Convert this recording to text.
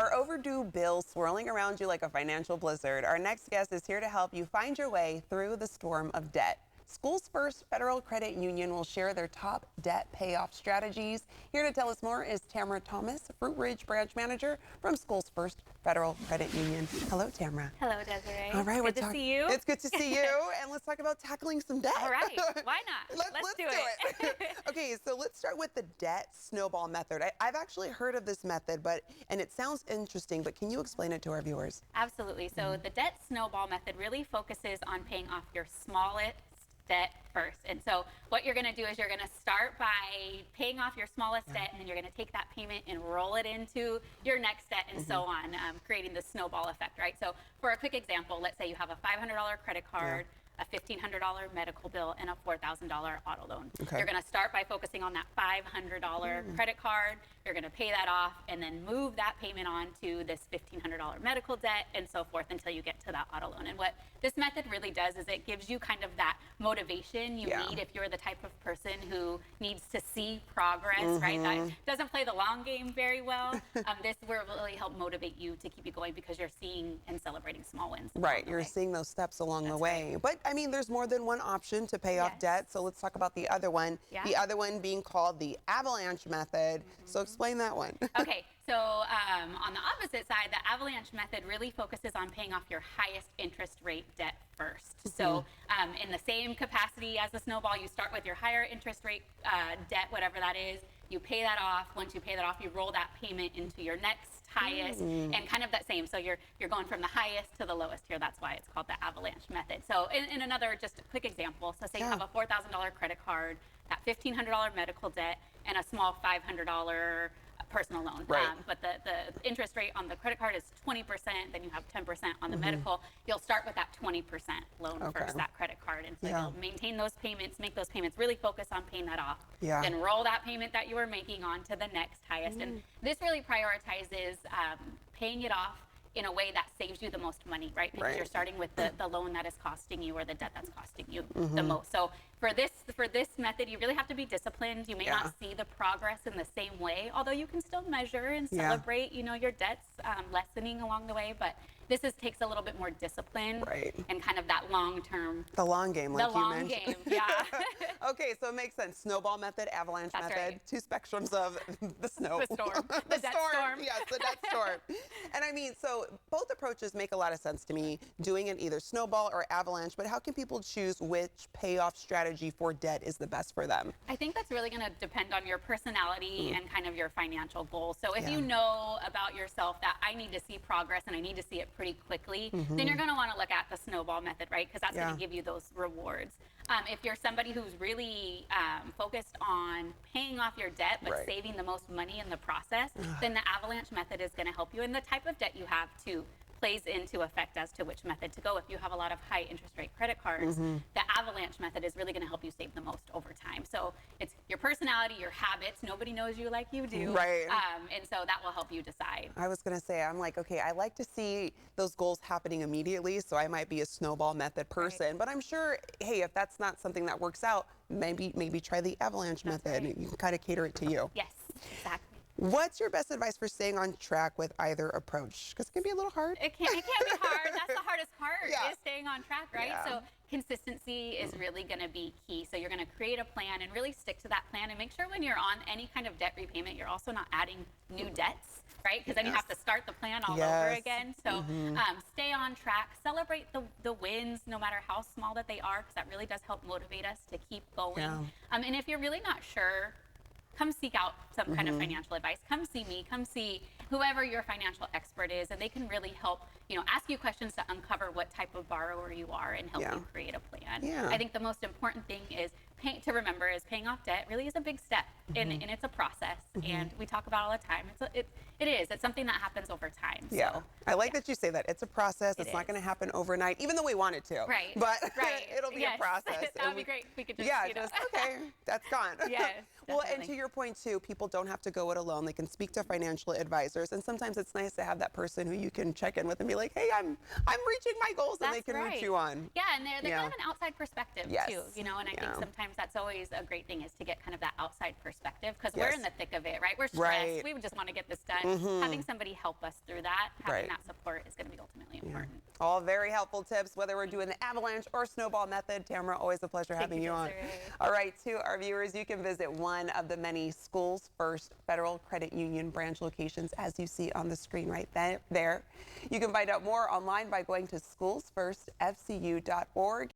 Are overdue bills swirling around you like a financial blizzard? Our next guest is here to help you find your way through the storm of debt. SchoolsFirst Federal Credit Union will share their top debt payoff strategies. Here to tell us more is Tammura Thomas, Fruitridge Branch Manager from SchoolsFirst Federal Credit Union. Hello, Tammura. Hello, Desiree. All right, good to see you. It's good to see you, and let's talk about tackling some debt. All right, why not? Let's do it. Okay, so let's start with the Debt Snowball method. I've actually heard of this method, and it sounds interesting, but can you explain it to our viewers? Absolutely. So the Debt Snowball method really focuses on paying off your smallest debt first. And so what you're going to do is you're going to start by paying off your smallest debt, and then you're going to take that payment and roll it into your next debt, and so on, creating the snowball effect, right? So for a quick example, let's say you have a $500 credit card, a $1,500 medical bill, and a $4,000 auto loan. Okay. You're going to start by focusing on that $500 credit card. You're going to pay that off and then move that payment on to this $1,500 medical debt, and so forth until you get to that auto loan. And what this method really does is it gives you kind of that motivation you need if you're the type of person who needs to see progress, right? That doesn't play the long game very well. This will really help motivate you to keep you going because you're seeing and celebrating small wins. Right, you're seeing those steps along the way. Right. But I mean, there's more than one option to pay off debt, so let's talk about the other one. The other one being called the Avalanche method. So explain that one. Okay, so on the opposite side, the Avalanche method really focuses on paying off your highest interest rate debt first. So in the same capacity as the snowball, you start with your higher interest rate debt, whatever that is. You pay that off. Once you pay that off, you roll that payment into your next highest, and kind of that same. So you're going from the highest to the lowest here. That's why it's called the Avalanche method. So in another, just a quick example. So say you have a $4,000 credit card, that $1,500 medical debt, and a small $500 personal loan. Right. But the interest rate on the credit card is 20%, then you have 10% on the medical. You'll start with that 20% loan first, that credit card. And so you'll maintain those payments, make those payments, really focus on paying that off. Then roll that payment that you were making on to the next highest. And this really prioritizes paying it off in a way that saves you the most money, right? Because you're starting with the loan that is costing you, or the debt that's costing you the most. So for this method, you really have to be disciplined. You may not see the progress in the same way, although you can still measure and celebrate, your debts lessening along the way. But this takes a little bit more discipline and kind of that long-term. The long game, like you mentioned. The long game, yeah. Okay, so it makes sense. Snowball method, avalanche method, right. two spectrums of the snow. The storm. The debt storm. Yes, the debt storm. And I mean, so both approaches make a lot of sense to me, doing it either snowball or avalanche, but how can people choose which payoff strategy for debt is the best for them? I think that's really going to depend on your personality and kind of your financial goals. So if you know about yourself that I need to see progress and I need to see it pretty quickly, then you're going to want to look at the snowball method, right? Because that's going to give you those rewards. If you're somebody who's really focused on paying off your debt but saving the most money in the process, then the avalanche method is going to help you. And the type of debt you have too plays into effect as to which method to go. If you have a lot of high interest rate credit cards, the avalanche method is really going to help you save the most over time. So it's your personality, your habits. Nobody knows you like you do. Right. And so that will help you decide. I was going to say, I'm like, okay, I like to see those goals happening immediately, so I might be a snowball method person. But I'm sure, hey, if that's not something that works out, maybe try the avalanche method. You can kind of cater it to you. Yes, exactly. What's your best advice for staying on track with either approach? Because it can be a little hard. It can be hard. That's the hardest part, is staying on track, right? So consistency is really going to be key. So you're going to create a plan and really stick to that plan, and make sure when you're on any kind of debt repayment, you're also not adding new debts, right? Because then you have to start the plan all over again. So stay on track, celebrate the wins, no matter how small that they are, because that really does help motivate us to keep going. And if you're really not sure, come seek out some kind of financial advice. Come see me, come see whoever your financial expert is, and they can really help, ask you questions to uncover what type of borrower you are and help you create a plan. I think the most important thing is to remember is paying off debt really is a big step, and it's a process, and we talk about it all the time. It's something that happens over time. So, I like that you say that. It's a process. It's not going to happen overnight, even though we want it to. Right. But it'll be a process. That would be great if we could just, okay, that's gone. Yes. Well, and to your point too, people don't have to go it alone. They can speak to financial advisors, and sometimes it's nice to have that person who you can check in with and be like, hey, I'm reaching my goals, and they can root you on. Yeah, and they're kind of an outside perspective too, and I think sometimes sometimes that's always a great thing, is to get kind of that outside perspective, because we're in the thick of it, right? We're stressed. We just want to get this done. Having somebody help us through that, having that support is going to be ultimately important. All very helpful tips, whether we're doing the avalanche or snowball method. Tammura, always a pleasure having you on. All right, to our viewers, you can visit one of the many Schools First Federal Credit Union branch locations, as you see on the screen right there. You can find out more online by going to schoolsfirstfcu.org.